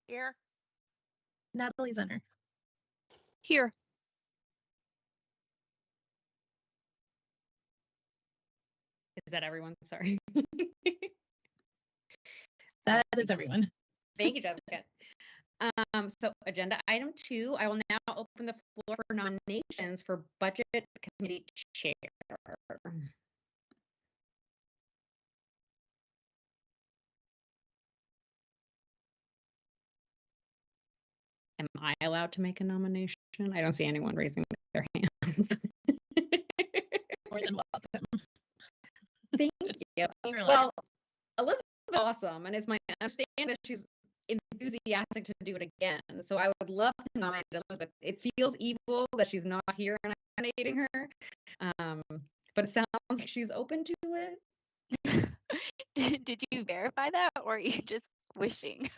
Here. Natalie Zenner. Here. Is that everyone? Sorry. That is everyone. Thank you, Jessica. So agenda item 2, I will now open the floor for nominations for Budget Committee Chair. Am I allowed to make a nomination? I don't see anyone raising their hands. More than welcome. Thank you. Well, Elizabeth's awesome, and it's my understanding that she's enthusiastic to do it again. So I would love to nominate Elizabeth. It feels evil that she's not here and I'm nominating her, but it sounds like she's open to it. Did you verify that, or are you just wishing?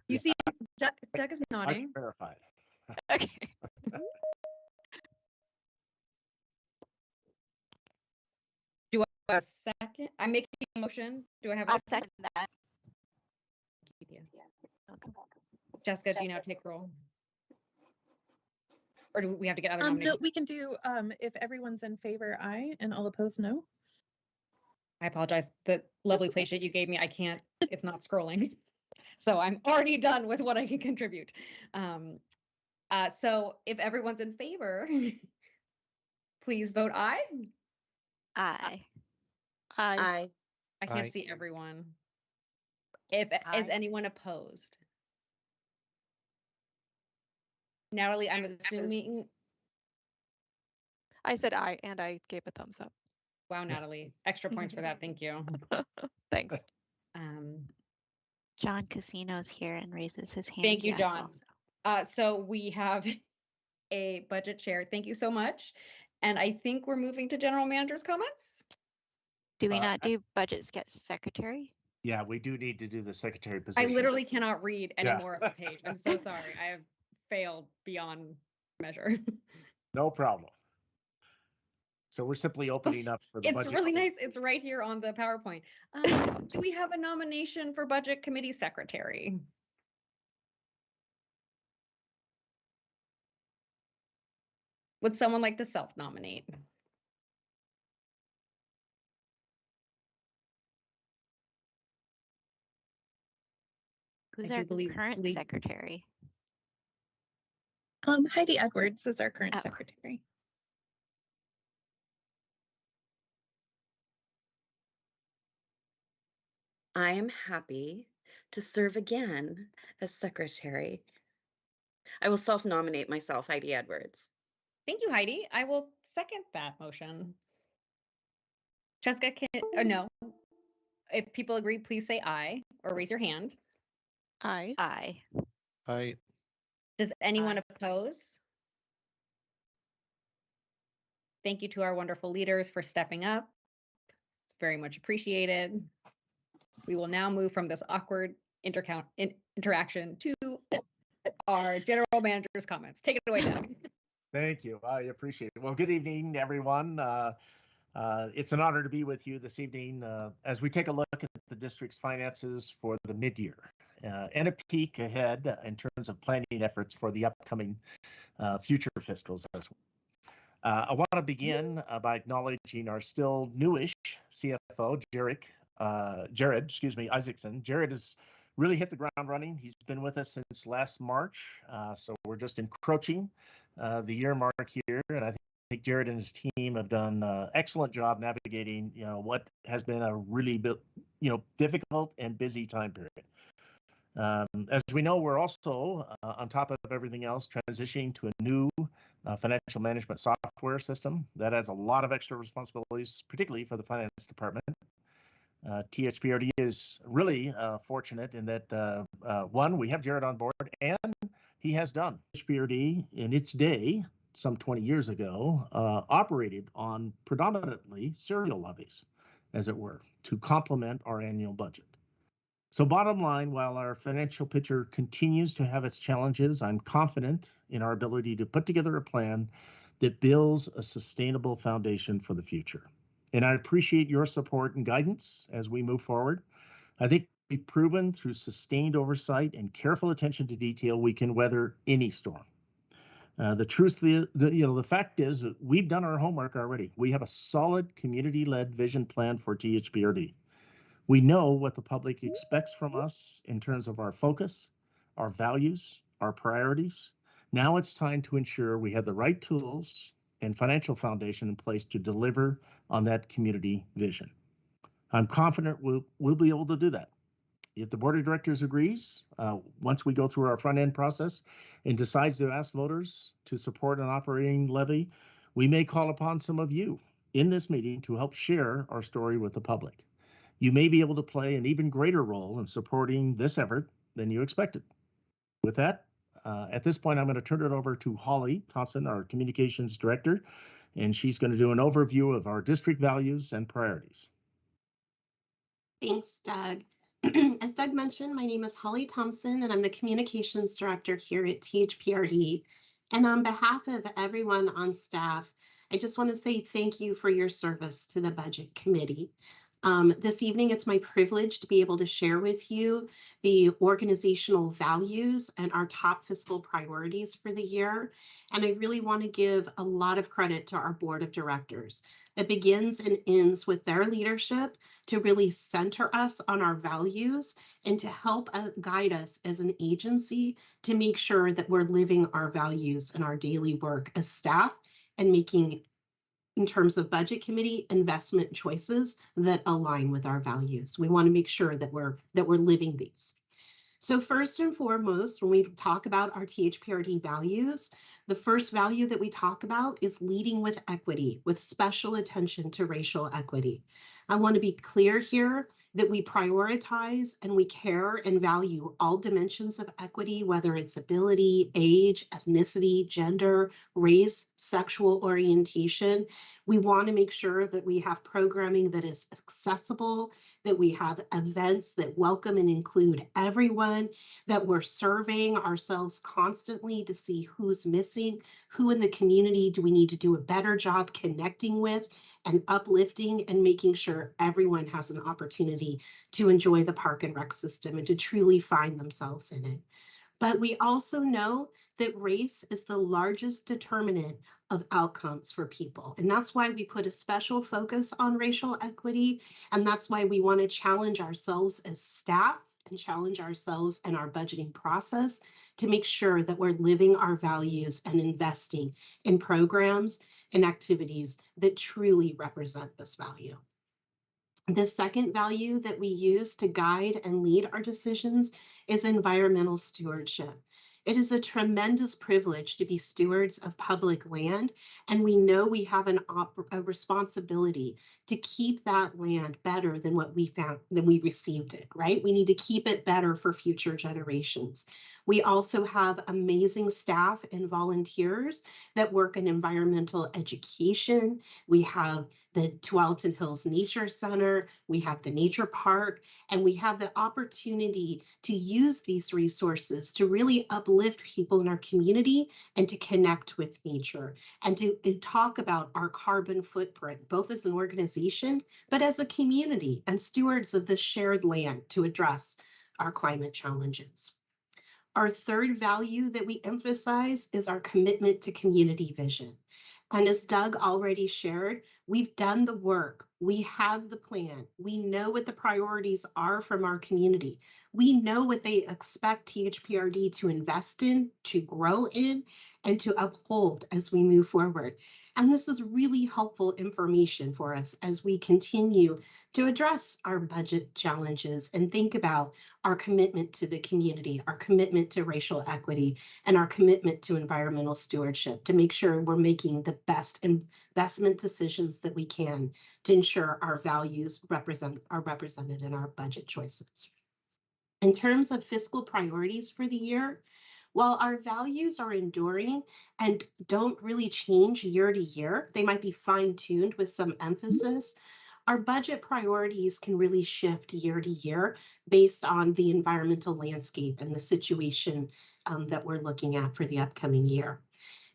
You see, Doug is nodding. I verified. Okay. Do I have a second? I'm making a motion. Do I have a I'll second that. Yeah. Okay. Jessica, do you now take roll? Or do we have to get other No, nominations? we can do if everyone's in favor, aye, and all opposed, no. I apologize. The lovely play sheet you gave me, I can't, it's not scrolling. So I'm already done with what I can contribute. So if everyone's in favor, please vote aye. Aye. Aye. I can't Aye. see everyone. Is Aye. anyone opposed? Natalie, I'm assuming, I said aye, and I gave a thumbs up. wow, Natalie, extra points for that. Thank you. Thanks. John Casino's here and raises his hand. Thank you, yes, John. also. So we have a budget chair. Thank you so much. And I think we're moving to general manager's comments. Do we not do budget sketch secretary? Yeah, we do need to do the secretary position. I literally cannot read any Yeah. more of the page. I'm so sorry. I have failed beyond measure. No problem. So we're simply opening up for the It's budget. really nice. It's right here on the PowerPoint. Do we have a nomination for budget committee secretary? Would someone like to self-nominate? Who's I our do believe current Lee- secretary? Heidi Edwards is our current Oh. secretary. I am happy to serve again as secretary. I will self-nominate myself, Heidi Edwards. Thank you, Heidi. I will second that motion. Jessica, no. If people agree, please say aye or raise your hand. Aye. Aye. Aye. Does anyone Aye. oppose? Thank you to our wonderful leaders for stepping up. It's very much appreciated. We will now move from this awkward interaction to our general manager's comments. Take it away, Doug. Thank you. I appreciate it. Well, good evening, everyone. It's an honor to be with you this evening as we take a look at the district's finances for the mid-year and a peek ahead in terms of planning efforts for the upcoming future fiscals as well. I want to begin by acknowledging our still newish CFO, Jared Isaacson. Jared has really hit the ground running. He's been with us since last March, so we're just encroaching the year mark here, and I think Jared and his team have done an excellent job navigating, what has been a really, difficult and busy time period. As we know, we're also, on top of everything else, transitioning to a new financial management software system that has a lot of extra responsibilities, particularly for the finance department. THPRD is really fortunate in that, one, we have Jared on board, and he has done. THPRD in its day, some 20 years ago, operated on predominantly serial levies, as it were, to complement our annual budget. So bottom line, while our financial picture continues to have its challenges, I'm confident in our ability to put together a plan that builds a sustainable foundation for the future. And I appreciate your support and guidance as we move forward. I think we've proven through sustained oversight and careful attention to detail, we can weather any storm. The fact is that we've done our homework already. We have a solid community-led vision plan for THPRD. We know what the public expects from us in terms of our focus, our values, our priorities. Now it's time to ensure we have the right tools and financial foundation in place to deliver on that community vision. I'm confident we'll be able to do that. If the board of directors agrees, once we go through our front end process and decides to ask voters to support an operating levy, we may call upon some of you in this meeting to help share our story with the public. You may be able to play an even greater role in supporting this effort than you expected. With that, at this point, I'm going to turn it over to Holly Thompson, our communications director, and she's going to do an overview of our district values and priorities. Thanks, Doug. As Doug mentioned, my name is Holly Thompson, and I'm the communications director here at THPRD. And on behalf of everyone on staff, I just want to say thank you for your service to the Budget Committee. This evening, it's my privilege to be able to share with you the organizational values and our top fiscal priorities for the year. And I really want to give a lot of credit to our board of directors. It begins and ends with their leadership to really center us on our values and to help guide us as an agency to make sure that we're living our values in our daily work as staff and making, in terms of budget committee, investment choices that align with our values. We want to make sure that we're living these. So first and foremost, when we talk about our THPRD values, the first value that we talk about is leading with equity, with special attention to racial equity. I want to be clear here that we prioritize and we care and value all dimensions of equity, whether it's ability, age, ethnicity, gender, race, sexual orientation. We want to make sure that we have programming that is accessible, that we have events that welcome and include everyone, that we're surveying ourselves constantly to see who's missing, who in the community do we need to do a better job connecting with and uplifting and making sure everyone has an opportunity to enjoy the park and rec system and to truly find themselves in it. But we also know that race is the largest determinant of outcomes for people. And that's why we put a special focus on racial equity. And that's why we want to challenge ourselves as staff and challenge ourselves in our budgeting process to make sure that we're living our values and investing in programs and activities that truly represent this value. The second value that we use to guide and lead our decisions is environmental stewardship. It is a tremendous privilege to be stewards of public land, and we know we have a responsibility to keep that land better than what we found, than we received it, right? We need to keep it better for future generations. We also have amazing staff and volunteers that work in environmental education. We have the Tualatin Hills Nature Center, we have the Nature Park, and we have the opportunity to use these resources to really uplift people in our community and to connect with nature and to talk about our carbon footprint, both as an organization, but as a community and stewards of this shared land to address our climate challenges. Our third value that we emphasize is our commitment to community vision. And as Doug already shared, we've done the work. We have the plan. We know what the priorities are from our community. We know what they expect THPRD to invest in, to grow in, and to uphold as we move forward. And this is really helpful information for us as we continue to address our budget challenges and think about our commitment to the community, our commitment to racial equity, and our commitment to environmental stewardship to make sure we're making the best investment decisions that we can to ensure our values are represented in our budget choices. In terms of fiscal priorities for the year, while our values are enduring and don't really change year to year, they might be fine-tuned with some emphasis. Our budget priorities can really shift year to year based on the environmental landscape and the situation that we're looking at for the upcoming year.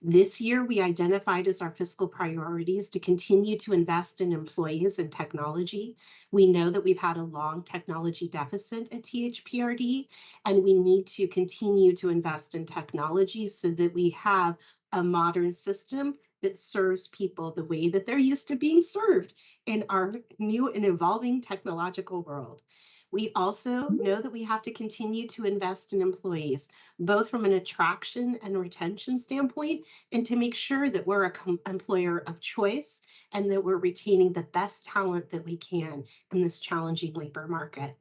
This year, we identified as our fiscal priorities to continue to invest in employees and technology. We know that we've had a long technology deficit at THPRD, and we need to continue to invest in technology so that we have a modern system that serves people the way that they're used to being served in our new and evolving technological world. We also know that we have to continue to invest in employees, both from an attraction and retention standpoint, and to make sure that we're an employer of choice and that we're retaining the best talent that we can in this challenging labor market.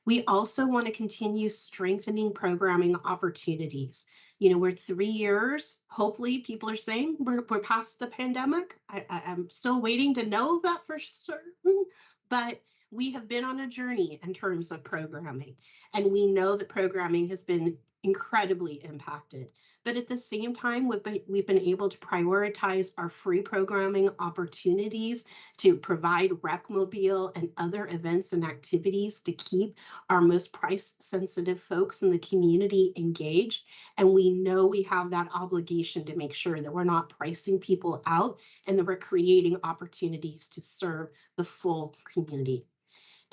We also want to continue strengthening programming opportunities. You know, we're 3 years, hopefully people are saying we're past the pandemic. I'm still waiting to know that for certain, but we have been on a journey in terms of programming, and we know that programming has been incredibly impacted. But at the same time, we've been able to prioritize our free programming opportunities to provide RecMobile and other events and activities to keep our most price sensitive folks in the community engaged. And we know we have that obligation to make sure that we're not pricing people out and that we're creating opportunities to serve the full community.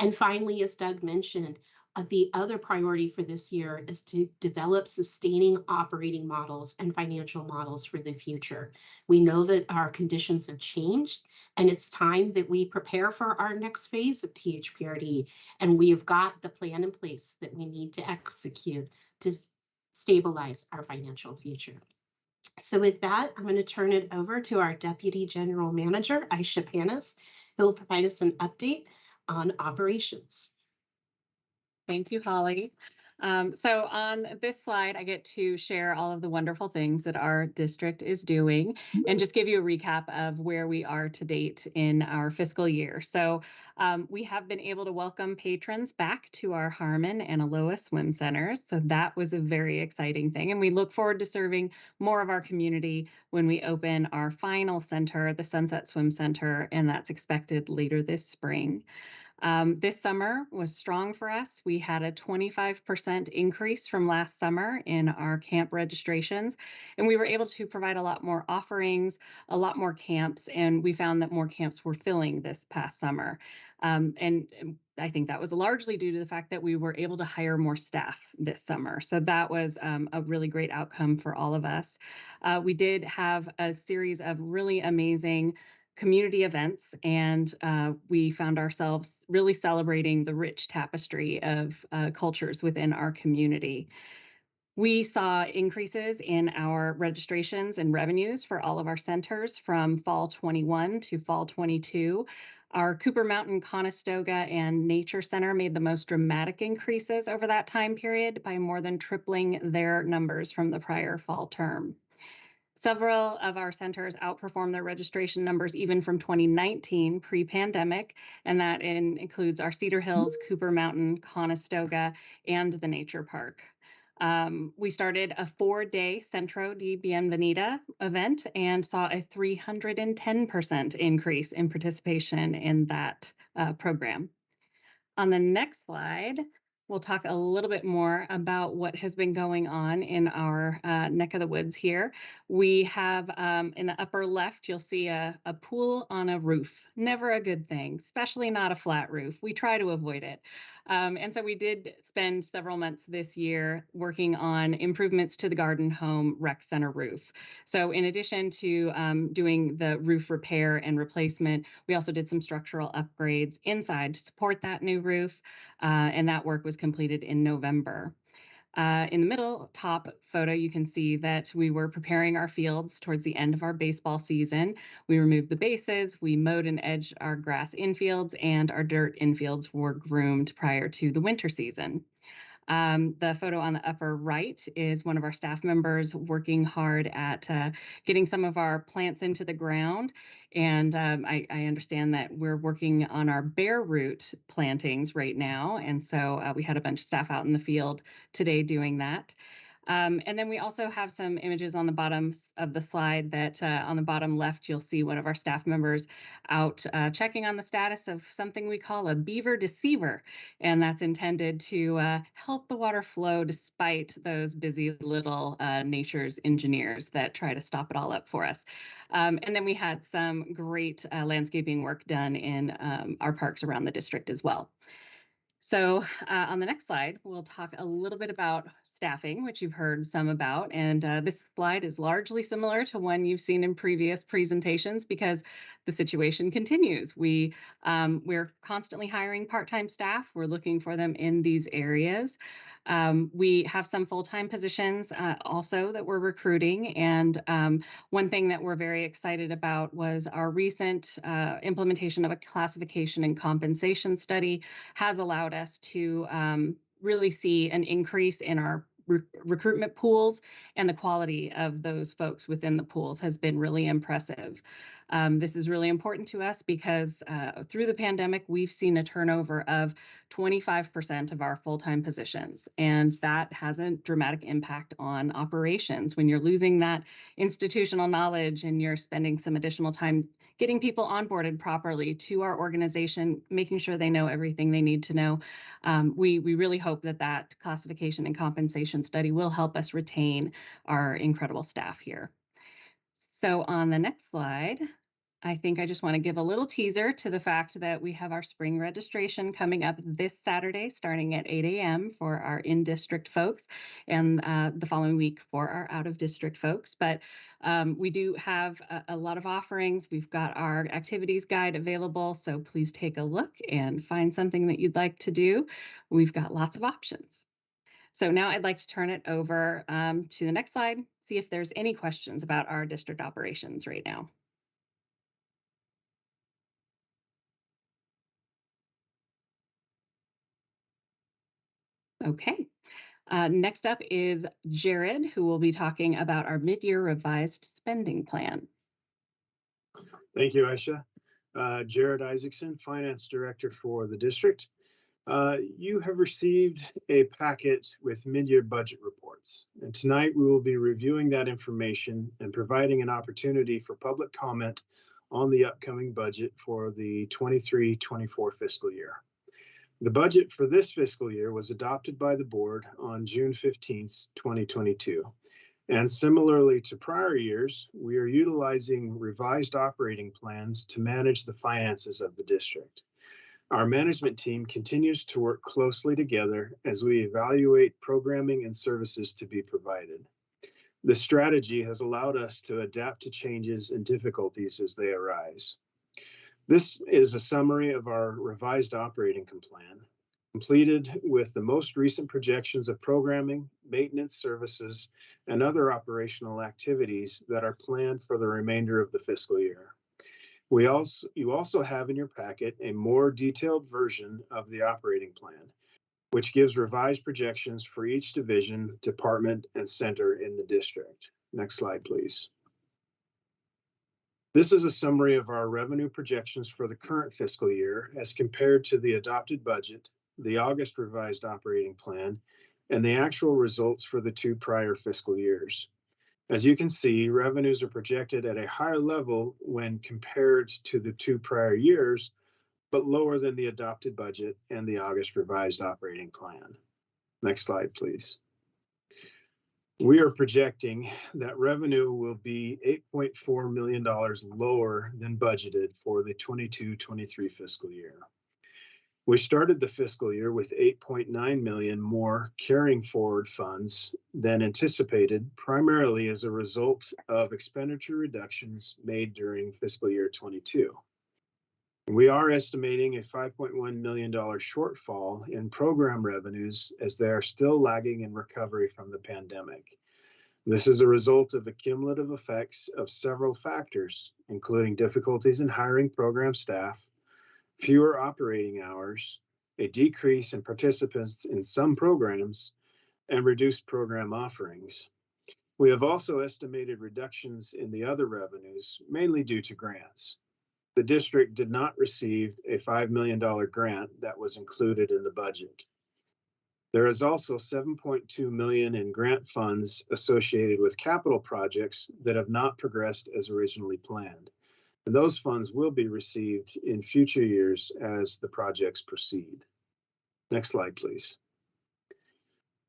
And finally, as Doug mentioned, the other priority for this year is to develop sustaining operating models and financial models for the future. We know that our conditions have changed, and it's time that we prepare for our next phase of THPRD, and we have got the plan in place that we need to execute to stabilize our financial future. So with that, I'm going to turn it over to our Deputy General Manager, Aisha Panis, who will provide us an update on operations. Thank you, Holly. So on this slide, I get to share all of the wonderful things that our district is doing and just give you a recap of where we are to date in our fiscal year. So we have been able to welcome patrons back to our Harmon and Aloha swim centers. So that was a very exciting thing. And we look forward to serving more of our community when we open our final center, the Sunset Swim Center, and that's expected later this spring. This summer was strong for us. We had a 25% increase from last summer in our camp registrations, and we were able to provide a lot more offerings, a lot more camps, and we found that more camps were filling this past summer. And I think that was largely due to the fact that we were able to hire more staff this summer. So that was a really great outcome for all of us. We did have a series of really amazing community events, and we found ourselves really celebrating the rich tapestry of cultures within our community. We saw increases in our registrations and revenues for all of our centers from fall 21 to fall 22. Our Cooper Mountain, Conestoga, and Nature Center made the most dramatic increases over that time period by more than tripling their numbers from the prior fall term. Several of our centers outperformed their registration numbers even from 2019 pre-pandemic, and that includes our Cedar Hills, Cooper Mountain, Conestoga, and the Nature Park. We started a 4-day Centro di Bienvenida event and saw a 310% increase in participation in that program. On the next slide, we'll talk a little bit more about what has been going on in our neck of the woods here. We have in the upper left, you'll see a pool on a roof. Never a good thing, especially not a flat roof. We try to avoid it. And so we did spend several months this year working on improvements to the Garden Home Rec Center roof. So in addition to doing the roof repair and replacement, we also did some structural upgrades inside to support that new roof, and that work was completed in November. In the middle top photo, you can see that we were preparing our fields towards the end of our baseball season. We removed the bases, we mowed and edged our grass infields, and our dirt infields were groomed prior to the winter season. The photo on the upper right is one of our staff members working hard at getting some of our plants into the ground. And I understand that we're working on our bare root plantings right now. And so we had a bunch of staff out in the field today doing that. And then we also have some images on the bottom of the slide that on the bottom left, you'll see one of our staff members out checking on the status of something we call a beaver deceiver. And that's intended to help the water flow despite those busy little nature's engineers that try to stop it all up for us. And then we had some great landscaping work done in our parks around the district as well. So on the next slide, we'll talk a little bit about staffing, which you've heard some about. And this slide is largely similar to one you've seen in previous presentations because the situation continues. We're constantly hiring part-time staff. We're looking for them in these areas. We have some full-time positions also that we're recruiting. And one thing that we're very excited about was our recent implementation of a classification and compensation study has allowed us to really see an increase in our recruitment pools, and the quality of those folks within the pools has been really impressive. This is really important to us because through the pandemic, we've seen a turnover of 25% of our full-time positions, and that has a dramatic impact on operations. When you're losing that institutional knowledge and you're spending some additional time getting people onboarded properly to our organization, making sure they know everything they need to know. We really hope that that classification and compensation study will help us retain our incredible staff here. So on the next slide, I think I just want to give a little teaser to the fact that we have our spring registration coming up this Saturday, starting at 8 a.m. for our in-district folks, and the following week for our out-of-district folks. But we do have a lot of offerings. We've got our activities guide available, so please take a look and find something that you'd like to do. We've got lots of options. So now I'd like to turn it over to the next slide, see if there's any questions about our district operations right now. Okay, next up is Jared, who will be talking about our mid-year revised spending plan. Thank you, Aisha. Jared Isaacson, Finance Director for the district. You have received a packet with mid-year budget reports, and tonight we will be reviewing that information and providing an opportunity for public comment on the upcoming budget for the 23-24 fiscal year. The budget for this fiscal year was adopted by the board on June 15th, 2022. And similarly to prior years, we are utilizing revised operating plans to manage the finances of the district. Our management team continues to work closely together as we evaluate programming and services to be provided. This strategy has allowed us to adapt to changes and difficulties as they arise. This is a summary of our revised operating plan, completed with the most recent projections of programming, maintenance services, and other operational activities that are planned for the remainder of the fiscal year. You also have in your packet a more detailed version of the operating plan, which gives revised projections for each division, department, and center in the district. Next slide, please. This is a summary of our revenue projections for the current fiscal year as compared to the adopted budget, the August revised operating plan, and the actual results for the two prior fiscal years. As you can see, revenues are projected at a higher level when compared to the two prior years, but lower than the adopted budget and the August revised operating plan. Next slide, please. We are projecting that revenue will be $8.4 million lower than budgeted for the 22-23 fiscal year. We started the fiscal year with $8.9 million more carrying forward funds than anticipated, primarily as a result of expenditure reductions made during fiscal year 22. We are estimating a $5.1 million shortfall in program revenues as they are still lagging in recovery from the pandemic. This is a result of the cumulative effects of several factors, including difficulties in hiring program staff, fewer operating hours, a decrease in participants in some programs, and reduced program offerings. We have also estimated reductions in the other revenues, mainly due to grants. The district did not receive a $5 million grant that was included in the budget. There is also 7.2 million in grant funds associated with capital projects that have not progressed as originally planned. And those funds will be received in future years as the projects proceed. Next slide, please.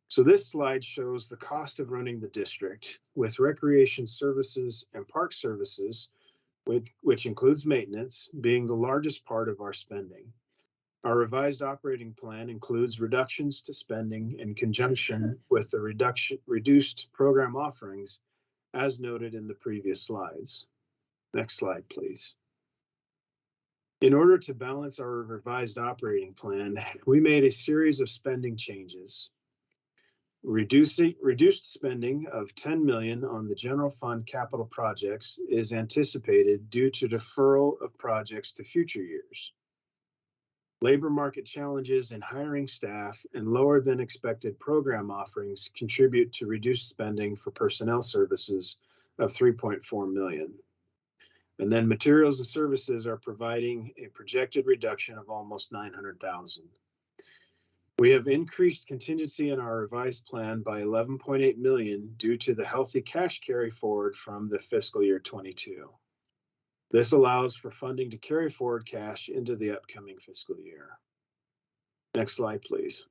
So this slide shows the cost of running the district, with recreation services and park services, which includes maintenance, being the largest part of our spending. Our revised operating plan includes reductions to spending in conjunction with the reduced program offerings, as noted in the previous slides. Next slide, please. In order to balance our revised operating plan, we made a series of spending changes. Reduced spending of 10 million on the general fund capital projects is anticipated due to deferral of projects to future years. Labor market challenges in hiring staff and lower than expected program offerings contribute to reduced spending for personnel services of 3.4 million. And then materials and services are providing a projected reduction of almost 900,000. We have increased contingency in our revised plan by 11.8 million due to the healthy cash carry forward from the fiscal year 22. This allows for funding to carry forward cash into the upcoming fiscal year. Next slide, please.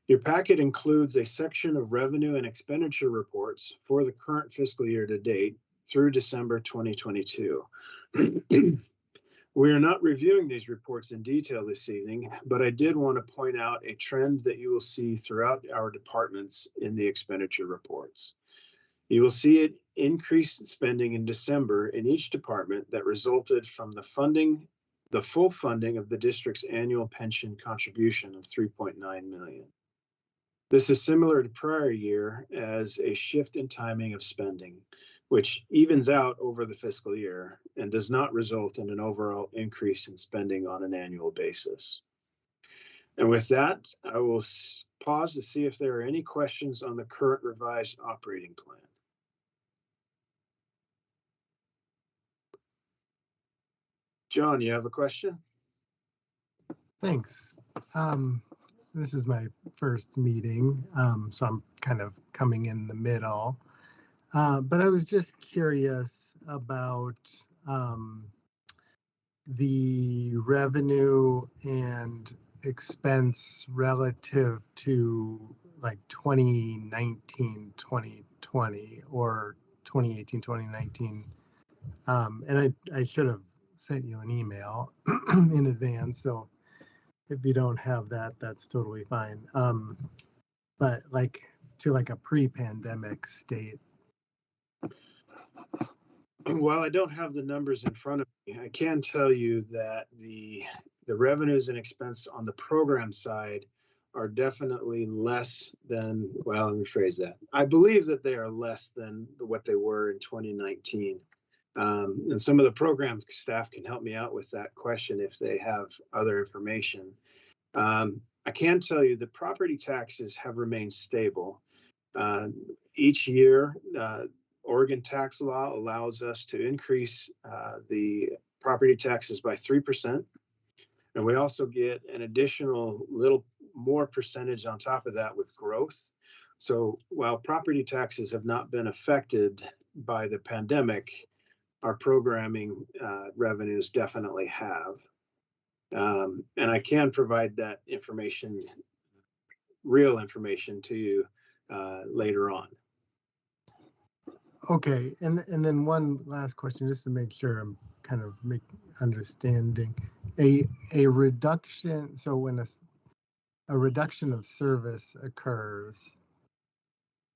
Your packet includes a section of revenue and expenditure reports for the current fiscal year to date through December 2022. We are not reviewing these reports in detail this evening, but I did want to point out a trend that you will see throughout our departments in the expenditure reports. You will see it increased spending in December in each department that resulted from the full funding of the district's annual pension contribution of 3.9 million. This is similar to prior year as a shift in timing of spending, which evens out over the fiscal year and does not result in an overall increase in spending on an annual basis. And with that, I will pause to see if there are any questions on the current revised operating plan. John, you have a question? Thanks. This is my first meeting, so I'm kind of coming in the middle. But I was just curious about the revenue and expense relative to like 2019, 2020, or 2018, 2019. And I should have sent you an email in advance, so if you don't have that, that's totally fine. But like to like a pre-pandemic state. While I don't have the numbers in front of me, I can tell you that the revenues and expense on the program side are definitely less than, well, let me phrase that. I believe that they are less than what they were in 2019. And some of the program staff can help me out with that question if they have other information. I can tell you the property taxes have remained stable. Each year, Oregon tax law allows us to increase the property taxes by 3%. And we also get an additional little more percentage on top of that with growth. So while property taxes have not been affected by the pandemic, our programming revenues definitely have. And I can provide that information, real information to you later on. Okay, and then one last question, just to make sure I'm kind of understanding. A reduction, so when a reduction of service occurs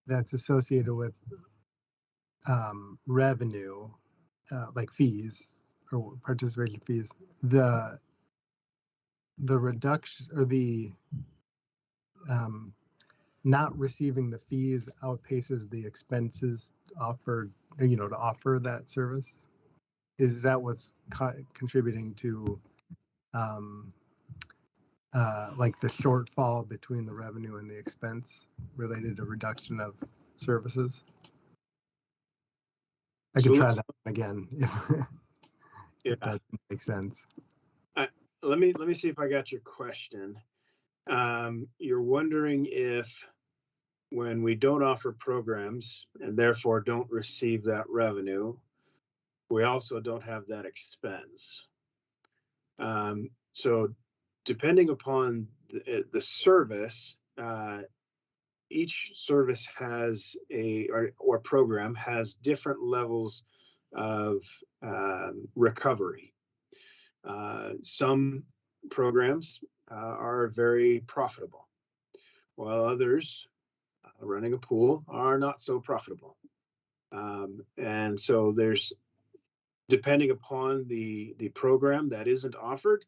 that's associated with revenue, like fees or participation fees, the reduction or the not receiving the fees outpaces the expenses offered, to offer that service. Is that what's contributing to like the shortfall between the revenue and the expense related to reduction of services? I could try that again if that makes sense. Let me see if I got your question. You're wondering if when we don't offer programs and therefore don't receive that revenue, we also don't have that expense. So depending upon the service, each service has or program has different levels of recovery. Some programs are very profitable, while others, running a pool, are not so profitable. And so there's, depending upon the program that isn't offered,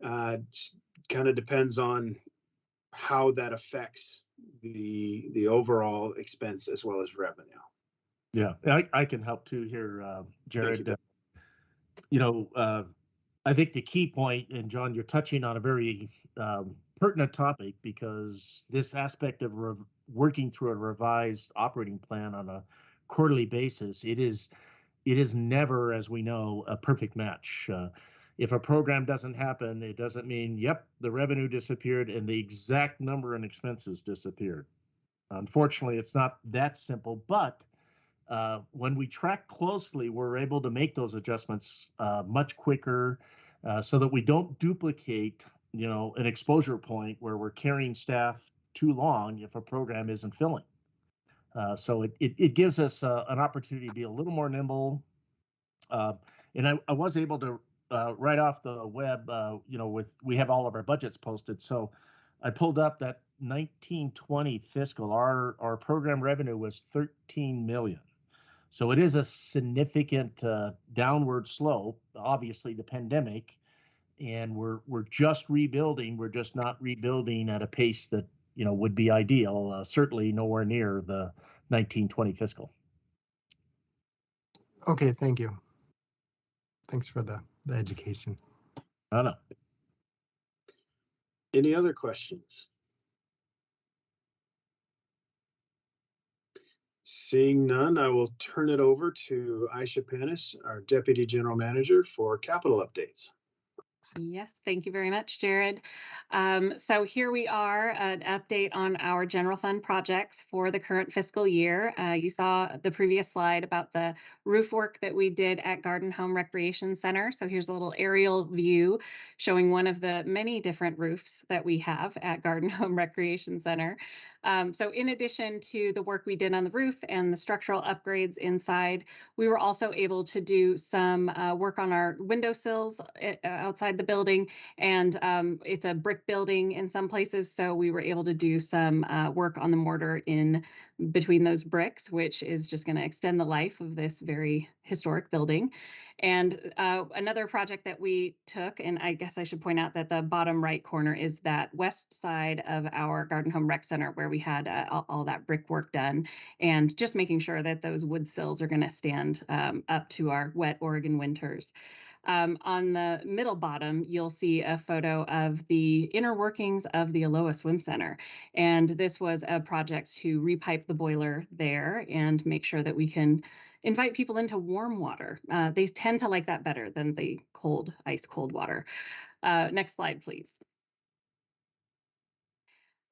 kind of depends on how that affects the overall expense as well as revenue. Yeah, I can help too here, Jared. I think the key point, and John, you're touching on a very pertinent topic, because this aspect of working through a revised operating plan on a quarterly basis, it is never, as we know, a perfect match. If a program doesn't happen, it doesn't mean, yep, the revenue disappeared and the exact number and expenses disappeared. Unfortunately, it's not that simple, but when we track closely, we're able to make those adjustments much quicker, so that we don't duplicate, an exposure point where we're carrying staff too long if a program isn't filling. So it gives us an opportunity to be a little more nimble. And I was able to, right off the web, we have all of our budgets posted. So I pulled up that 1920 fiscal, our program revenue was 13 million. So it is a significant downward slope, obviously the pandemic, and we're just rebuilding. We're just not rebuilding at a pace that, would be ideal, certainly nowhere near the 1920 fiscal. Okay, thank you. Thanks for the education. I don't know. Any other questions? Seeing none, I will turn it over to Aisha Panis, our Deputy General Manager, for capital updates. Yes, thank you very much, Jared. So here we are, an update on our general fund projects for the current fiscal year. You saw the previous slide about the roof work that we did at Garden Home Recreation Center. So here's a little aerial view showing one of the many different roofs that we have at Garden Home Recreation Center. So in addition to the work we did on the roof and the structural upgrades inside, we were also able to do some work on our windowsills outside the building, and it's a brick building in some places, so we were able to do some work on the mortar in between those bricks, which is just going to extend the life of this very historic building. And another project that we took, and I guess I should point out that the bottom right corner is that west side of our Garden Home Rec Center, where we had all that brickwork done, and just making sure that those wood sills are going to stand up to our wet Oregon winters. On the middle bottom, you'll see a photo of the inner workings of the Aloha Swim Center. And this was a project to repipe the boiler there and make sure that we can invite people into warm water. They tend to like that better than the cold, ice cold water. Next slide, please.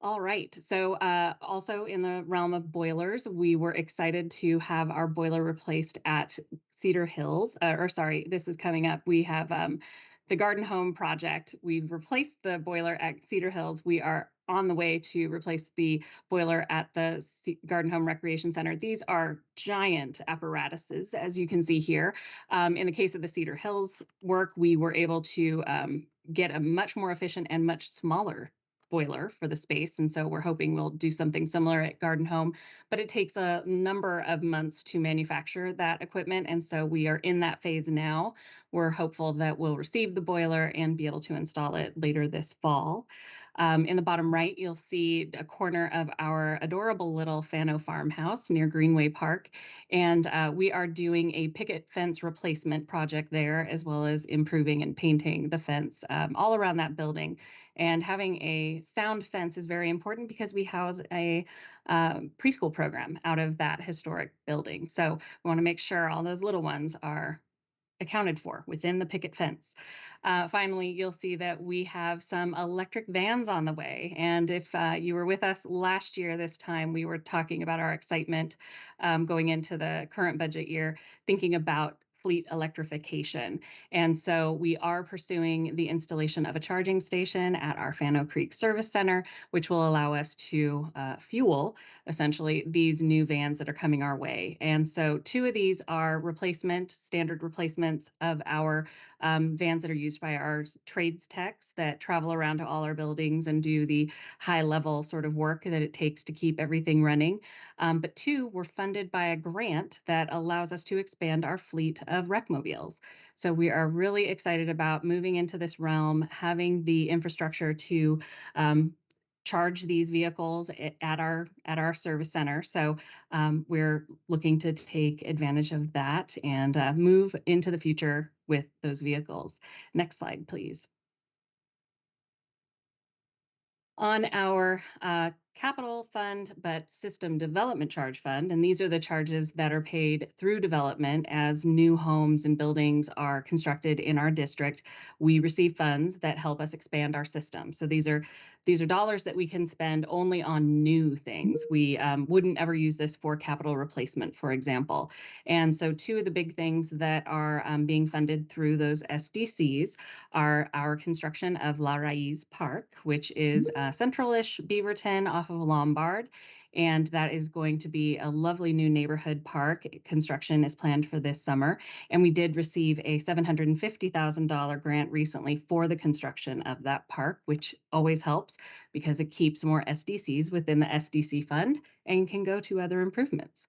All right. So also in the realm of boilers, we were excited to have our boiler replaced at Cedar Hills. This is coming up. We have the Garden Home project. We've replaced the boiler at Cedar Hills. We are on the way to replace the boiler at the Garden Home Recreation Center. These are giant apparatuses, as you can see here. In the case of the Cedar Hills work, we were able to get a much more efficient and much smaller boiler for the space. And so we're hoping we'll do something similar at Garden Home, but it takes a number of months to manufacture that equipment. And so we are in that phase now. We're hopeful that we'll receive the boiler and be able to install it later this fall. In the bottom right, you'll see a corner of our adorable little Fano farmhouse near Greenway Park. And we are doing a picket fence replacement project there, as well as improving and painting the fence all around that building. And having a sound fence is very important because we house a preschool program out of that historic building. So we want to make sure all those little ones are accounted for within the picket fence. Finally, you'll see that we have some electric vans on the way. And if you were with us last year, this time, we were talking about our excitement going into the current budget year, thinking about fleet electrification. And so we are pursuing the installation of a charging station at our Fano Creek Service Center, which will allow us to fuel essentially these new vans that are coming our way. And so 2 of these are standard replacements of our vans that are used by our trades techs that travel around to all our buildings and do the high level sort of work that it takes to keep everything running. But 2 were funded by a grant that allows us to expand our fleet of recmobiles. So we are really excited about moving into this realm, having the infrastructure to charge these vehicles at our service center. So we're looking to take advantage of that and move into the future with those vehicles. Next slide, please. On our capital fund, but system development charge fund, and these are the charges that are paid through development as new homes and buildings are constructed in our district. We receive funds that help us expand our system. So these are dollars that we can spend only on new things. We wouldn't ever use this for capital replacement, for example. And so 2 of the big things that are being funded through those SDCs are our construction of La Raiz Park, which is central-ish Beaverton off of Lombard. And that is going to be a lovely new neighborhood park. Construction is planned for this summer. And we did receive a $750,000 grant recently for the construction of that park, which always helps because it keeps more SDCs within the SDC fund and can go to other improvements.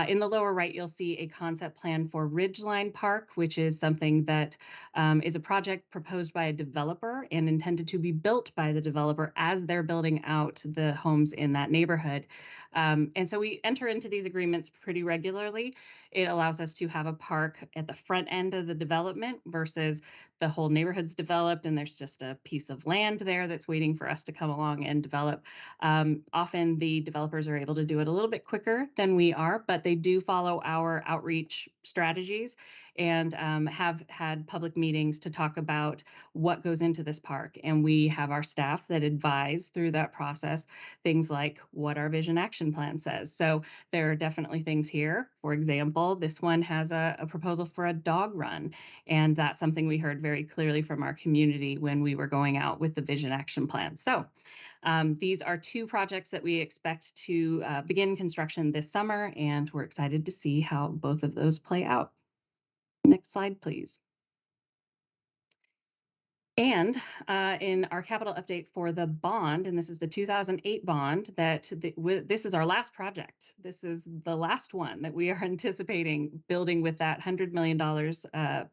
In the lower right, you'll see a concept plan for Ridgeline Park, which is something that is a project proposed by a developer and intended to be built by the developer as they're building out the homes in that neighborhood. And so we enter into these agreements pretty regularly. It allows us to have a park at the front end of the development versus the whole neighborhood's developed and there's just a piece of land there that's waiting for us to come along and develop. Often the developers are able to do it a little bit quicker than we are, but they do follow our outreach strategies and have had public meetings to talk about what goes into this park. And we have our staff that advise through that process things like what our vision action plan says. So there are definitely things here. For example, this one has a proposal for a dog run. And that's something we heard very clearly from our community when we were going out with the vision action plan. So these are 2 projects that we expect to begin construction this summer, and we're excited to see how both of those play out. Next slide, please. And in our capital update for the bond, and this is the 2008 bond, this is our last project. This is the last one that we are anticipating building with that $100 million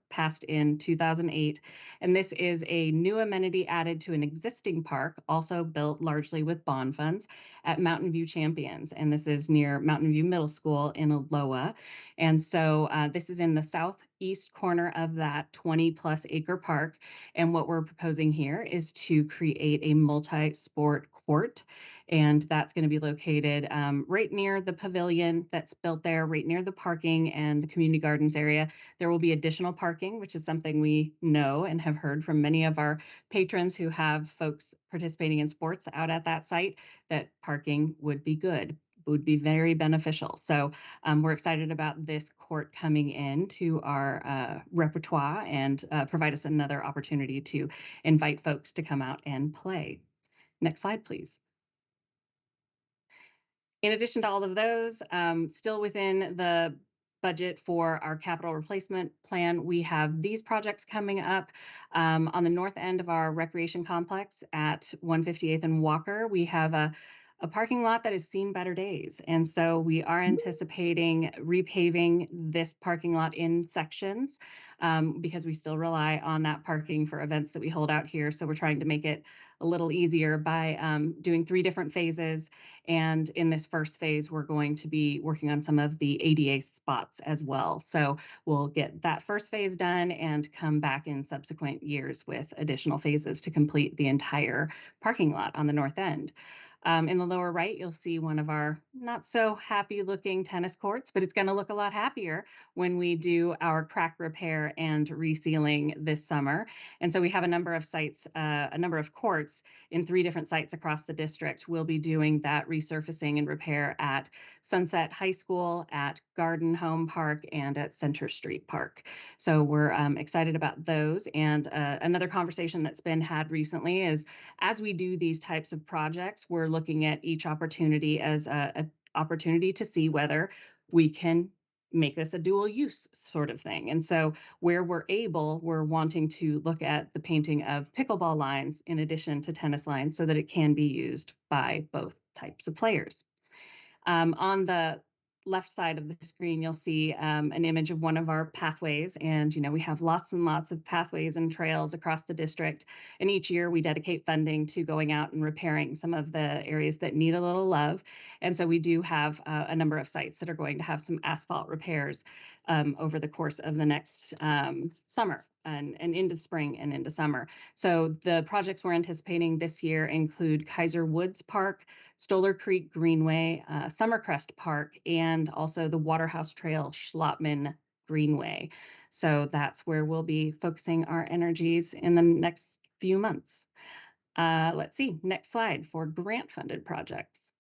passed in 2008. And this is a new amenity added to an existing park, also built largely with bond funds at Mountain View Champions. And this is near Mountain View Middle School in Aloha. And so this is in the southeast corner of that 20+ acre park. And what we're proposing here is to create a multi-sport court. And that's going to be located right near the pavilion that's built there, right near the parking and the community gardens area. There will be additional parking, which is something we know and have heard from many of our patrons who have folks participating in sports out at that site, that parking would be good. Would be very beneficial. So we're excited about this court coming into our repertoire and provide us another opportunity to invite folks to come out and play. Next slide, please. In addition to all of those, still within the budget for our capital replacement plan, we have these projects coming up on the north end of our recreation complex at 158th and Walker. We have a parking lot that has seen better days. And so we are anticipating repaving this parking lot in sections because we still rely on that parking for events that we hold out here. So we're trying to make it a little easier by doing 3 different phases. And in this first phase, we're going to be working on some of the ADA spots as well. So we'll get that first phase done and come back in subsequent years with additional phases to complete the entire parking lot on the north end. In the lower right, you'll see one of our not so happy looking tennis courts, but it's going to look a lot happier when we do our crack repair and resealing this summer. And so we have a number of sites, a number of courts in 3 different sites across the district. We'll be doing that resurfacing and repair at Sunset High School, at Garden Home Park, and at Center Street Park. So we're excited about those. And another conversation that's been had recently is, as we do these types of projects, we're looking at each opportunity as a opportunity to see whether we can make this a dual use sort of thing. And so where we're able, we're wanting to look at the painting of pickleball lines in addition to tennis lines so that it can be used by both types of players. On the left side of the screen, you'll see an image of one of our pathways. And, we have lots and lots of pathways and trails across the district. And each year we dedicate funding to going out and repairing some of the areas that need a little love. And so we do have a number of sites that are going to have some asphalt repairs over the course of the next summer and into spring and into summer. So the projects we're anticipating this year include Kaiser Woods Park, Stoller Creek Greenway, Summercrest Park, and also the Waterhouse Trail Schlottman Greenway. So that's where we'll be focusing our energies in the next few months. Let's see, next slide for grant funded projects.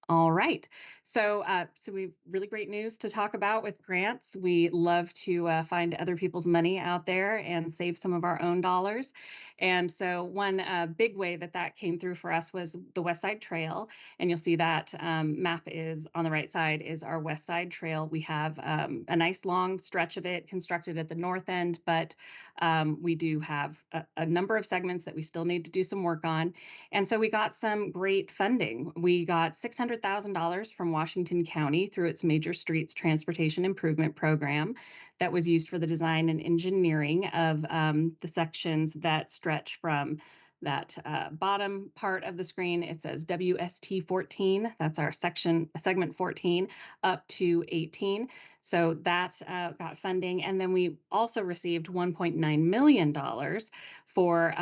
All right, so we've really great news to talk about with grants. We love to find other people's money out there and save some of our own dollars. And so one big way that came through for us was the West Side Trail. And you'll see that map is on the right side is our West Side Trail. We have a nice long stretch of it constructed at the north end, but we do have a number of segments that we still need to do some work on. And so we got some great funding. We got $600,000 from Washington County through its Major Streets Transportation Improvement Program that was used for the design and engineering of the sections that stretch from that bottom part of the screen. It says WST 14. That's our segment 14 up to 18. So that got funding. And then we also received $1.9 million for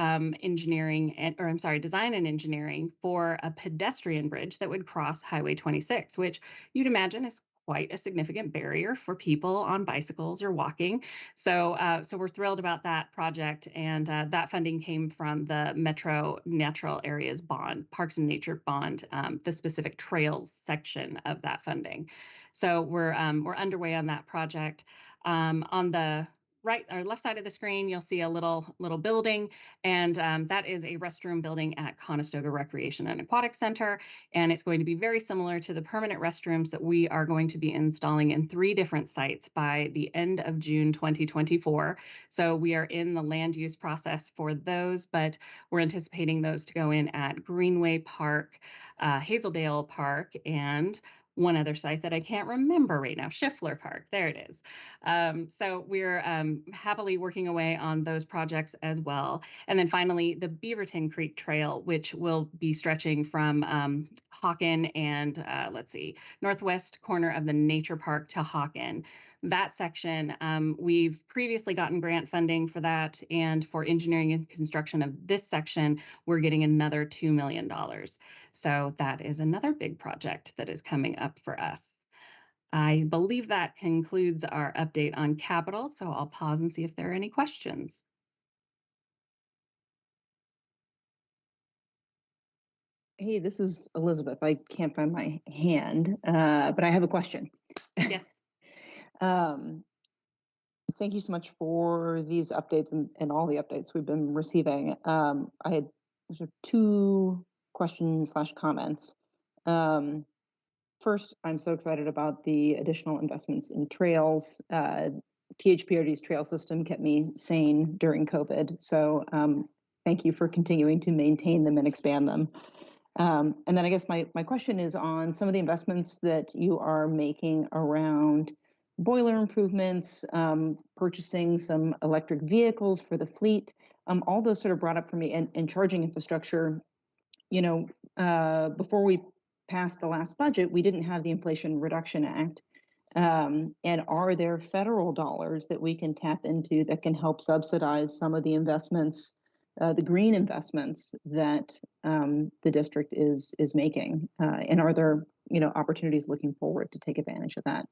design and engineering for a pedestrian bridge that would cross Highway 26, which you'd imagine is quite a significant barrier for people on bicycles or walking. So we're thrilled about that project, and that funding came from the Metro Natural Areas Bond, Parks and Nature Bond, the specific trails section of that funding. So we're underway on that project. On the right or left side of the screen, you'll see a little building, and that is a restroom building at Conestoga Recreation and Aquatic Center, and it's going to be very similar to the permanent restrooms that we are going to be installing in 3 different sites by the end of June 2024. So we are in the land use process for those, but we're anticipating those to go in at Greenway Park, Hazeldale Park, and one other site that I can't remember right now, Schiffler Park, there it is. So we're happily working away on those projects as well. And then finally, the Beaverton Creek Trail, which will be stretching from Hawken and northwest corner of the Nature Park to Hawken. That section, we've previously gotten grant funding for that, and for engineering and construction of this section, we're getting another $2 million. So that is another big project that is coming up for us. I believe that concludes our update on capital, so I'll pause and see if there are any questions. Hey, this is Elizabeth. I can't find my hand, but I have a question. Yes. Thank you so much for these updates and all the updates we've been receiving. I had sort of 2 questions/comments. First, I'm so excited about the additional investments in trails. THPRD's trail system kept me sane during COVID. So thank you for continuing to maintain them and expand them. And then I guess my question is on some of the investments that you are making around boiler improvements, purchasing some electric vehicles for the fleet. all those sort of brought up for me, and charging infrastructure, before we passed the last budget, we didn't have the Inflation Reduction Act. And are there federal dollars that we can tap into that can help subsidize some of the investments, the green investments that the district is making? And are there, opportunities looking forward to take advantage of that?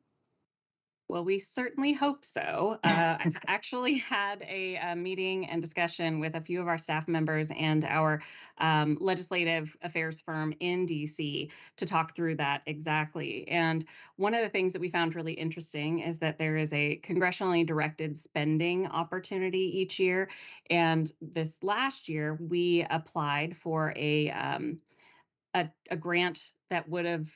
Well, we certainly hope so. I actually had a meeting and discussion with a few of our staff members and our legislative affairs firm in DC to talk through that exactly. And one of the things that we found really interesting is that there is a congressionally directed spending opportunity each year. And this last year, we applied for a grant that would have,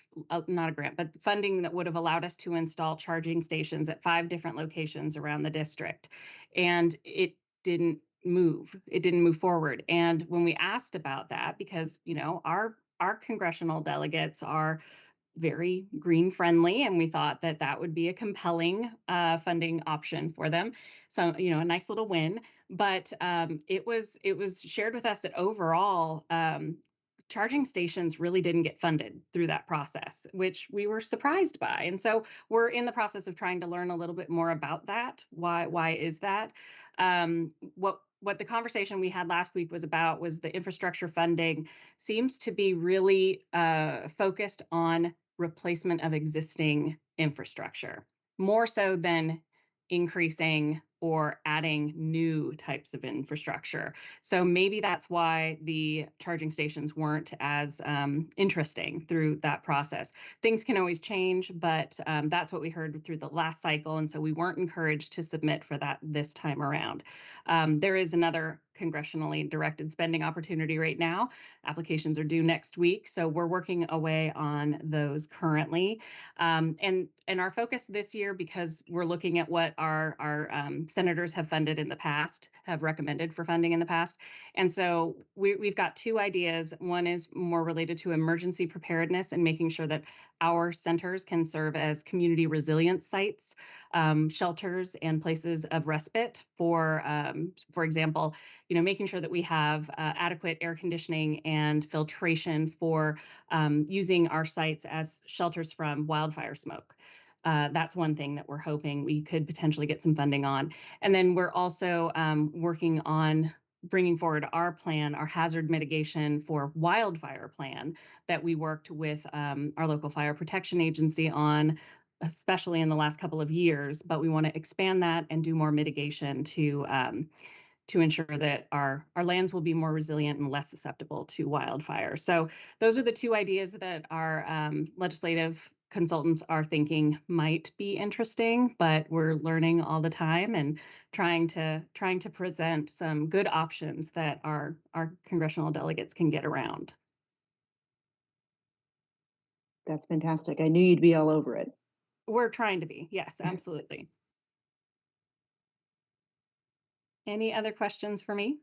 not a grant, but funding that would have allowed us to install charging stations at 5 different locations around the district. And it didn't move. It didn't move forward. And when we asked about that, because, our congressional delegates are very green friendly, and we thought that that would be a compelling funding option for them. So, a nice little win. But it was shared with us that overall, charging stations really didn't get funded through that process, which we were surprised by. And so we're in the process of trying to learn a little bit more about that. Why is that? What the conversation we had last week was about was the infrastructure funding seems to be really focused on replacement of existing infrastructure, more so than increasing or adding new types of infrastructure. So maybe that's why the charging stations weren't as interesting through that process. Things can always change, but that's what we heard through the last cycle. And so we weren't encouraged to submit for that this time around. There is another congressionally directed spending opportunity right now. Applications are due next week. So we're working away on those currently. And our focus this year, because we're looking at what our senators have funded in the past, have recommended for funding in the past. And so we've got 2 ideas. One is more related to emergency preparedness and making sure that our centers can serve as community resilience sites, shelters, and places of respite for example, making sure that we have adequate air conditioning and filtration for using our sites as shelters from wildfire smoke. That's one thing that we're hoping we could potentially get some funding on. And then we're also working on bringing forward our plan, our hazard mitigation for wildfire plan that we worked with our local fire protection agency on, especially in the last couple of years. But we want to expand that and do more mitigation to ensure that our lands will be more resilient and less susceptible to wildfire. So those are the 2 ideas that our legislative consultants are thinking might be interesting, but we're learning all the time and trying to present some good options that our congressional delegates can get around. That's fantastic. I knew you'd be all over it. We're trying to be. Yes, absolutely. Any other questions for me?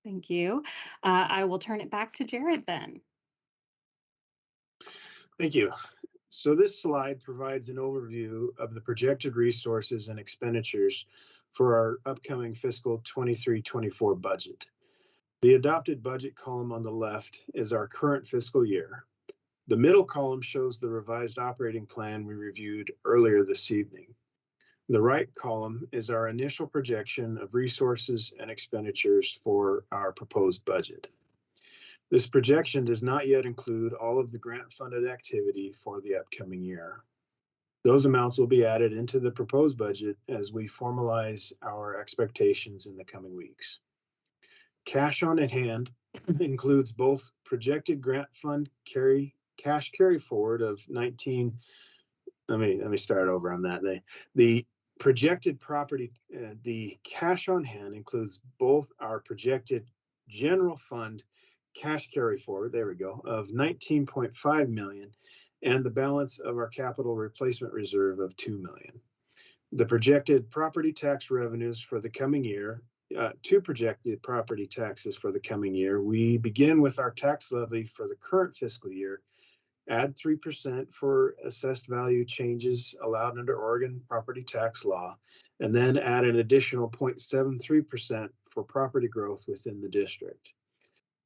Thank you. I will turn it back to Jared then. Thank you. So this slide provides an overview of the projected resources and expenditures for our upcoming fiscal 23-24 budget. The adopted budget column on the left is our current fiscal year. The middle column shows the revised operating plan we reviewed earlier this evening. The right column is our initial projection of resources and expenditures for our proposed budget. This projection does not yet include all of the grant-funded activity for the upcoming year. Those amounts will be added into the proposed budget as we formalize our expectations in the coming weeks. Cash on hand includes both projected grant fund cash carry forward of 19. Let me start over on that. The projected property, the cash on hand includes both our projected general fund cash carry forward, there we go, of 19.5 million and the balance of our capital replacement reserve of 2 million. The projected property tax revenues for the coming year, to project the property taxes for the coming year, we begin with our tax levy for the current fiscal year add 3% for assessed value changes allowed under Oregon property tax law, and then add an additional 0.73% for property growth within the district.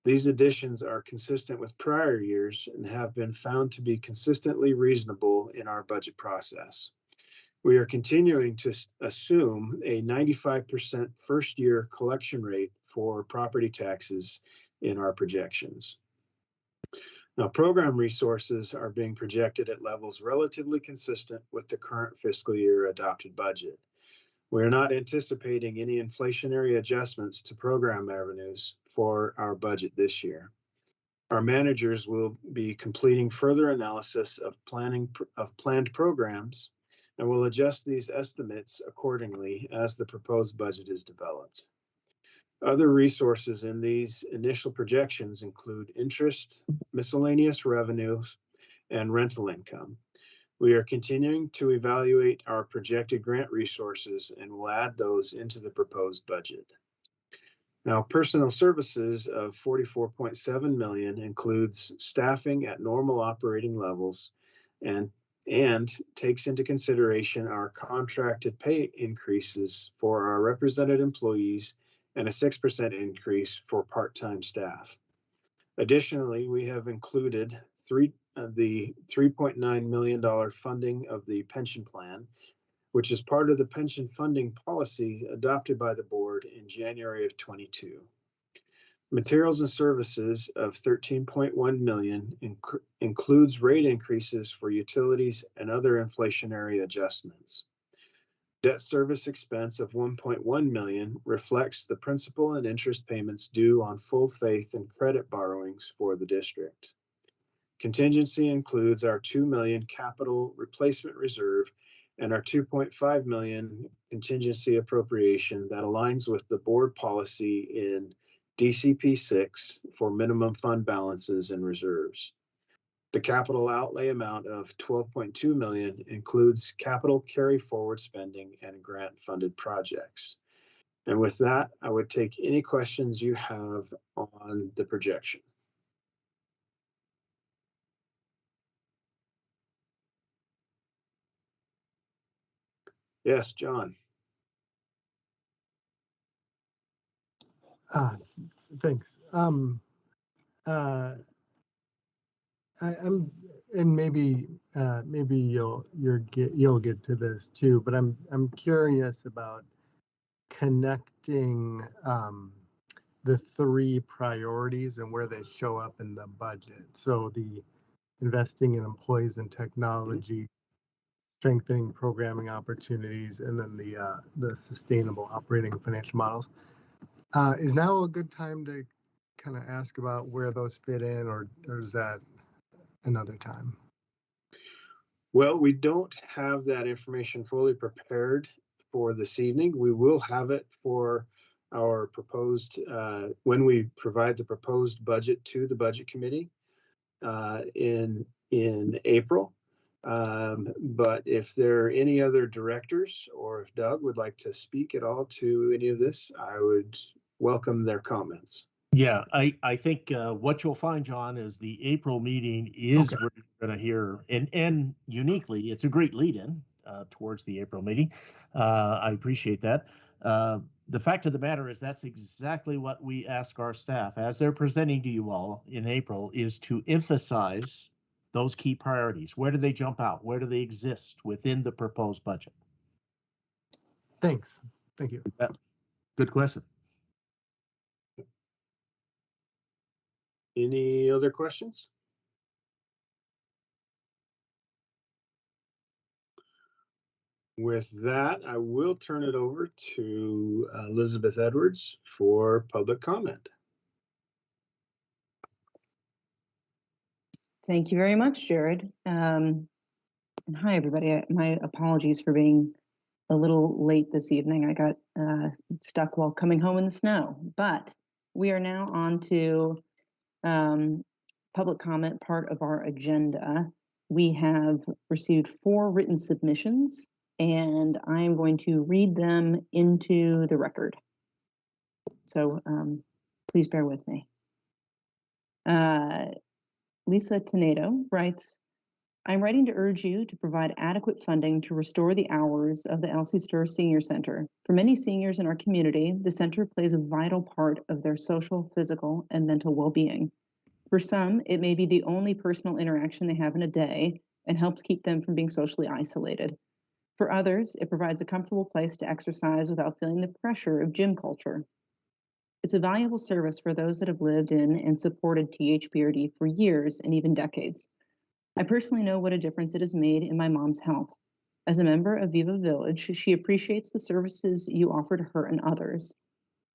These additions are consistent with prior years and have been found to be consistently reasonable in our budget process. We are continuing to assume a 95% first year collection rate for property taxes in our projections. Now, program resources are being projected at levels relatively consistent with the current fiscal year adopted budget. We are not anticipating any inflationary adjustments to program revenues for our budget this year. Our managers will be completing further analysis of planned programs and will adjust these estimates accordingly as the proposed budget is developed. Other resources in these initial projections include interest, miscellaneous revenues, and rental income. We are continuing to evaluate our projected grant resources and will add those into the proposed budget. Now, personnel services of $44.7 million includes staffing at normal operating levels and takes into consideration our contracted pay increases for our represented employees and a 6% increase for part-time staff. Additionally, we have included the $3.9 million funding of the pension plan, which is part of the pension funding policy adopted by the board in January of 22. Materials and services of $13.1 million includes rate increases for utilities and other inflationary adjustments. Debt service expense of $1.1 million reflects the principal and interest payments due on full faith and credit borrowings for the district. Contingency includes our $2 million capital replacement reserve and our $2.5 million contingency appropriation that aligns with the board policy in DCP 6 for minimum fund balances and reserves. The capital outlay amount of $12.2 million includes capital carry forward spending and grant funded projects. And with that, I would take any questions you have on the projection. Yes, John. Thanks. And maybe you'll get to this too, but I'm curious about connecting the three priorities and where they show up in the budget. So the investing in employees and technology, strengthening programming opportunities, and then the sustainable operating financial models. Is now a good time to kind of ask about where those fit in, or is that another time? Well, we don't have that information fully prepared for this evening. We will have it for our proposed, when we provide the proposed budget to the budget committee in April. But if there are any other directors or if Doug would like to speak at all to any of this, I would welcome their comments. Yeah, I think what you'll find, John, is the April meeting is where you're going to hear, and uniquely, it's a great lead-in towards the April meeting. I appreciate that. The fact of the matter is that's exactly what we ask our staff as they're presenting to you all in April, is to emphasize those key priorities. Where do they jump out? Where do they exist within the proposed budget? Thanks. Thank you. Good question. Any other questions? With that, I will turn it over to Elizabeth Edwards for public comment. Thank you very much, Jared. And hi, everybody. My apologies for being a little late this evening. I got stuck while coming home in the snow, but we are now on to public comment part of our agenda. We have received 4 written submissions, and I am going to read them into the record. So please bear with me. Lisa Tenedo writes, I'm writing to urge you to provide adequate funding to restore the hours of the Elsie Stir Senior Center. For many seniors in our community, the center plays a vital part of their social, physical, and mental well-being. For some, it may be the only personal interaction they have in a day and helps keep them from being socially isolated. For others, it provides a comfortable place to exercise without feeling the pressure of gym culture. It's a valuable service for those that have lived in and supported THPRD for years and even decades. I personally know what a difference it has made in my mom's health. As a member of Viva Village, she appreciates the services you offer to her and others.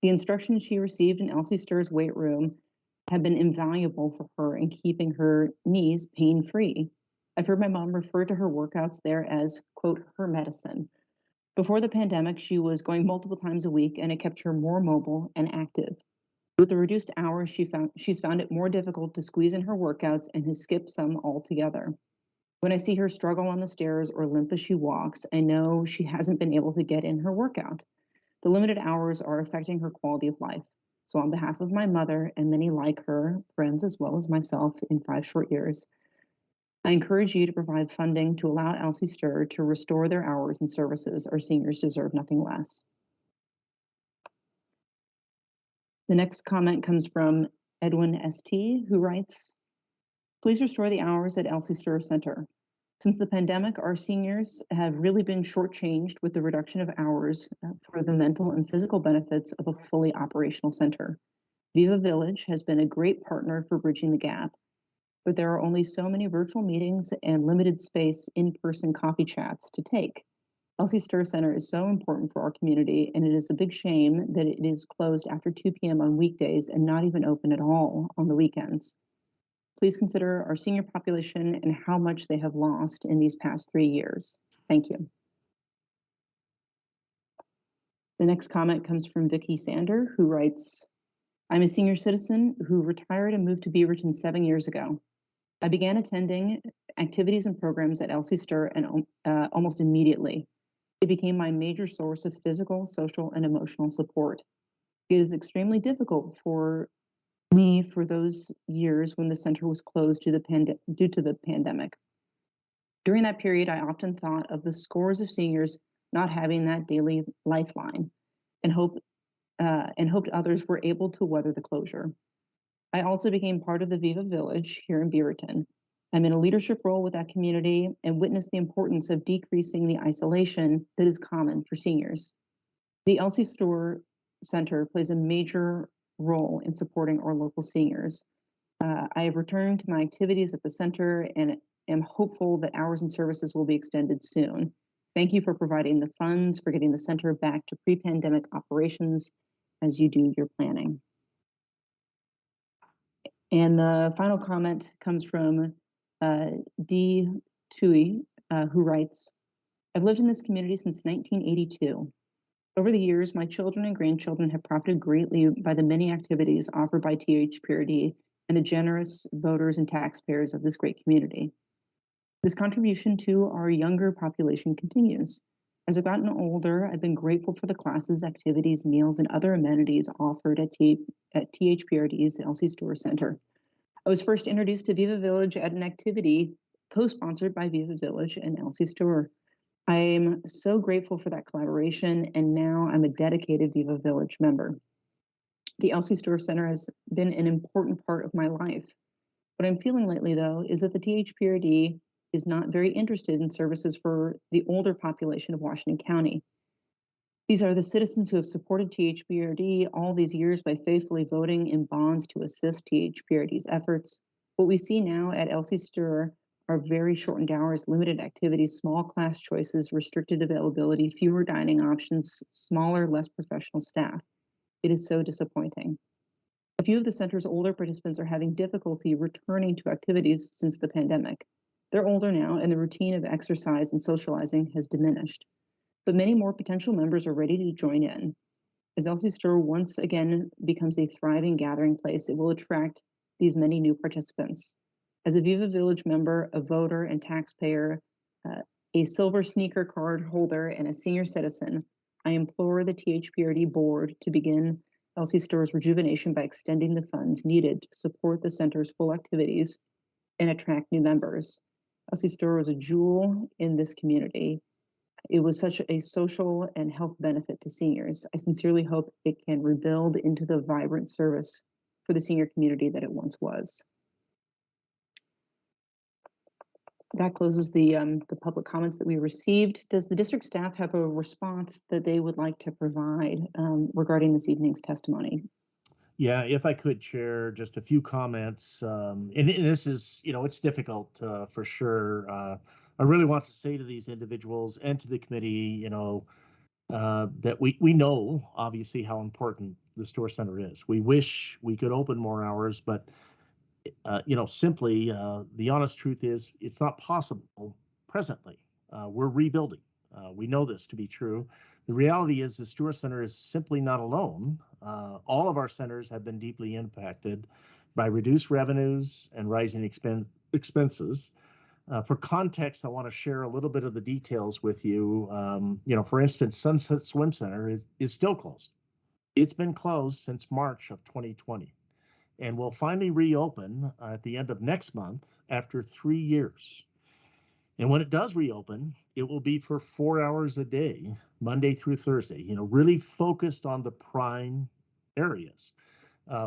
The instructions she received in Elsie Stir's weight room have been invaluable for her in keeping her knees pain-free. I've heard my mom refer to her workouts there as, quote, her medicine. Before the pandemic, she was going multiple times a week, and it kept her more mobile and active. With the reduced hours, she's found it more difficult to squeeze in her workouts and has skipped some altogether. When I see her struggle on the stairs or limp as she walks, I know she hasn't been able to get in her workout. The limited hours are affecting her quality of life. So on behalf of my mother and many like her, friends as well as myself in 5 short years, I encourage you to provide funding to allow Elsie Stir to restore their hours and services. Our seniors deserve nothing less. The next comment comes from Edwin ST, who writes, please restore the hours at Elsie Stir Center. Since the pandemic, our seniors have really been shortchanged with the reduction of hours for the mental and physical benefits of a fully operational center. Viva Village has been a great partner for bridging the gap, but there are only so many virtual meetings and limited space in-person coffee chats to take. Elsie Stir Center is so important for our community, and it is a big shame that it is closed after 2 p.m. on weekdays and not even open at all on the weekends. Please consider our senior population and how much they have lost in these past 3 years. Thank you. The next comment comes from Vicki Sander, who writes, I'm a senior citizen who retired and moved to Beaverton 7 years ago. I began attending activities and programs at Elsie Stir and almost immediately. It became my major source of physical, social, and emotional support. It is extremely difficult for me for those years when the center was closed due to the pandemic. During that period, I often thought of the scores of seniors not having that daily lifeline and hoped others were able to weather the closure. I also became part of the Viva Village here in Beaverton. I'm in a leadership role with that community and witnessed the importance of decreasing the isolation that is common for seniors. The Elsie Stir Center plays a major role in supporting our local seniors. I have returned to my activities at the center and am hopeful that hours and services will be extended soon. Thank you for providing the funds for getting the center back to pre-pandemic operations as you do your planning. And the final comment comes from D. Tui, who writes, I've lived in this community since 1982. Over the years, my children and grandchildren have profited greatly by the many activities offered by THPRD and the generous voters and taxpayers of this great community. This contribution to our younger population continues. As I've gotten older, I've been grateful for the classes, activities, meals, and other amenities offered at THPRD's Elsie Stir Center. I was first introduced to Viva Village at an activity co-sponsored by Viva Village and Elsie Stir. I'm so grateful for that collaboration, and now I'm a dedicated Viva Village member. The Elsie Stir Center has been an important part of my life. What I'm feeling lately, though, is that the THPRD is not very interested in services for the older population of Washington County. These are the citizens who have supported THPRD all these years by faithfully voting in bonds to assist THPRD's efforts. What we see now at Elsie Stir are very shortened hours, limited activities, small class choices, restricted availability, fewer dining options, smaller, less professional staff. It is so disappointing. A few of the center's older participants are having difficulty returning to activities since the pandemic. They're older now, and the routine of exercise and socializing has diminished. But many more potential members are ready to join in. As Elsie Stir once again becomes a thriving gathering place, it will attract these many new participants. As a Viva Village member, a voter and taxpayer, a silver sneaker card holder, and a senior citizen, I implore the THPRD board to begin Elsie Stir's rejuvenation by extending the funds needed to support the center's full activities and attract new members. LC Store was a jewel in this community. It was such a social and health benefit to seniors. I sincerely hope it can rebuild into the vibrant service for the senior community that it once was. That closes the public comments that we received. Does the district staff have a response that they would like to provide regarding this evening's testimony? Yeah, if I could share just a few comments, and this is, it's difficult for sure. I really want to say to these individuals and to the committee, that we know obviously how important the store center is. We wish we could open more hours, but simply the honest truth is it's not possible presently. We're rebuilding. We know this to be true. The reality is the Stewart Center is simply not alone. All of our centers have been deeply impacted by reduced revenues and rising expenses. For context, I want to share a little bit of the details with you. For instance, Sunset Swim Center is still closed. It's been closed since March of 2020 and will finally reopen at the end of next month after 3 years. And when it does reopen, it will be for 4 hours a day, Monday through Thursday, really focused on the prime areas.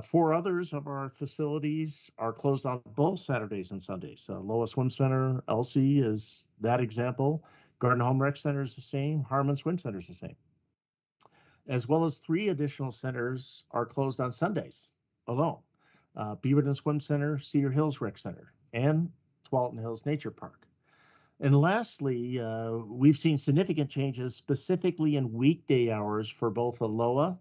4 others of our facilities are closed on both Saturdays and Sundays. Loa Swim Center, LC is that example. Garden Home Rec Center is the same. Harmon Swim Center is the same. As well as 3 additional centers are closed on Sundays alone. Beaverton Swim Center, Cedar Hills Rec Center, and Tualatin Hills Nature Park. And lastly, we've seen significant changes specifically in weekday hours for both the Loa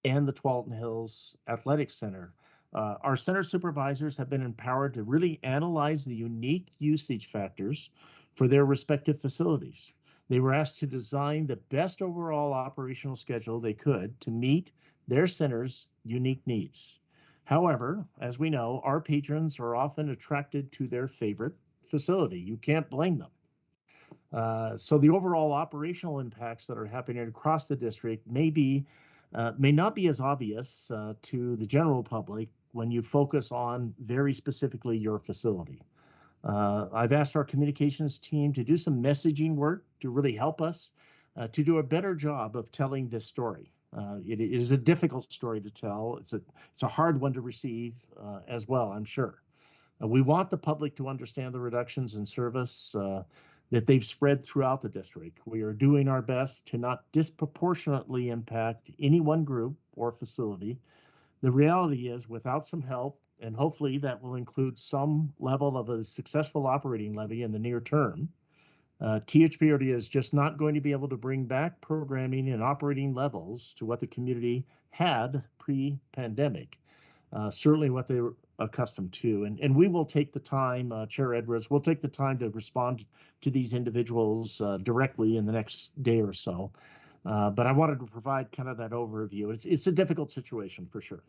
and the Tualatin Hills Athletic Center. Our center supervisors have been empowered to really analyze the unique usage factors for their respective facilities. They were asked to design the best overall operational schedule they could to meet their center's unique needs. However, as we know, our patrons are often attracted to their favorite facility. You can't blame them. So the overall operational impacts that are happening across the district may not be as obvious to the general public when you focus on very specifically your facility. I've asked our communications team to do some messaging work to really help us to do a better job of telling this story. It is a difficult story to tell. It's a hard one to receive as well, I'm sure. We want the public to understand the reductions in service that they've spread throughout the district. We are doing our best to not disproportionately impact any one group or facility. The reality is, without some help, and hopefully that will include some level of a successful operating levy in the near term, THPRD is just not going to be able to bring back programming and operating levels to what the community had pre-pandemic, certainly what they were accustomed to. And we will take the time, Chair Edwards, we'll take the time to respond to these individuals directly in the next day or so. But I wanted to provide kind of that overview. It's a difficult situation for sure.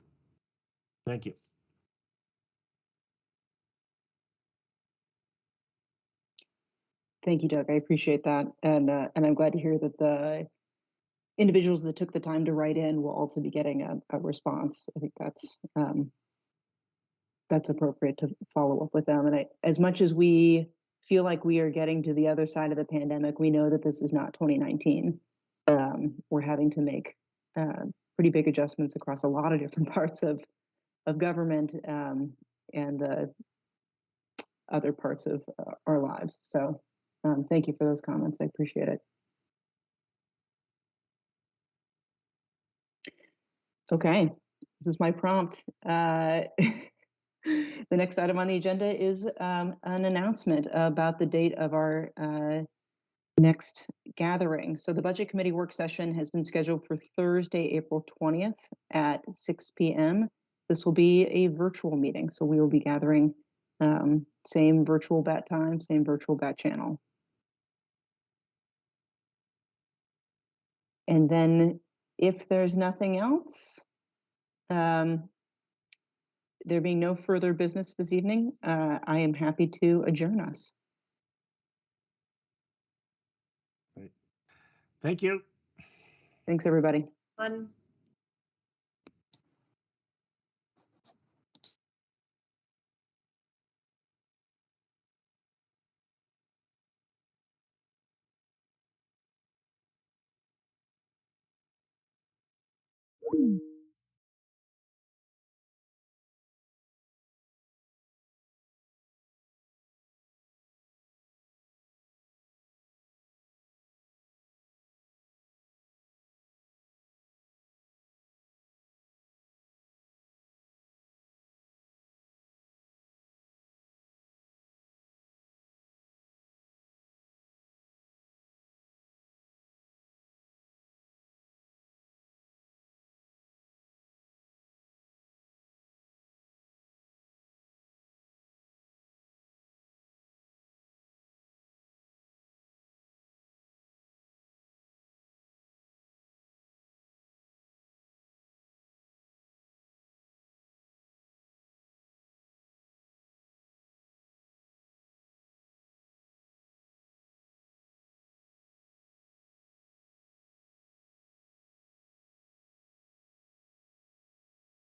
Thank you. Thank you, Doug. I appreciate that. And I'm glad to hear that the individuals that took the time to write in will also be getting a response. I think that's appropriate to follow up with them. And as much as we feel like we are getting to the other side of the pandemic, we know that this is not 2019. We're having to make pretty big adjustments across a lot of different parts of government and the other parts of our lives. So thank you for those comments. I appreciate it. Okay, this is my prompt. The next item on the agenda is an announcement about the date of our next gathering. So the Budget Committee work session has been scheduled for Thursday, April 20th at 6 p.m. This will be a virtual meeting, so we will be gathering same virtual bat time, same virtual bat channel. And then if there's nothing else, there being no further business this evening, I am happy to adjourn us. Great. Thank you. Thanks, everybody. Fun.